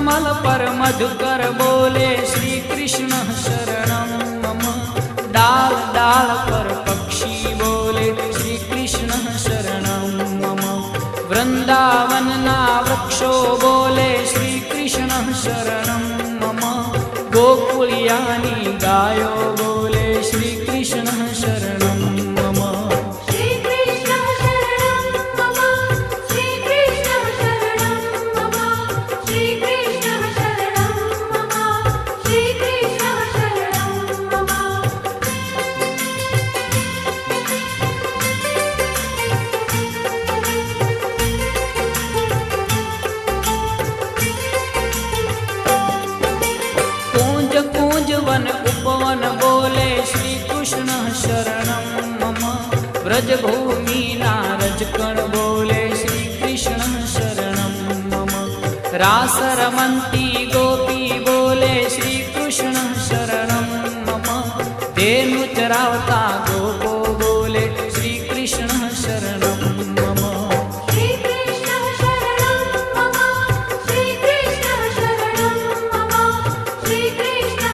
कमल पर मधुकर बोले श्री कृष्ण शरणं मम। डाल डाल पर पक्षी बोले श्री कृष्ण शरणं मम। वृंदावन ना वृक्षो बोले श्री कृष्ण शरणं मम। गोकुलियानी गायो बोले श्री कृष्ण शरणं मम। श्री कृष्ण शरणं मम। श्री कृष्ण शरणं मम। श्री कृष्ण शरणं मम। श्री कृष्ण शरणं मम। कूंज कूंज वन उपवन बोले श्री कृष्ण शरणं मम। व्रजभूमि नारजकण बोले श्री कृष्ण शरणं मम। रास रमन्ती गोपी बोले श्री कृष्ण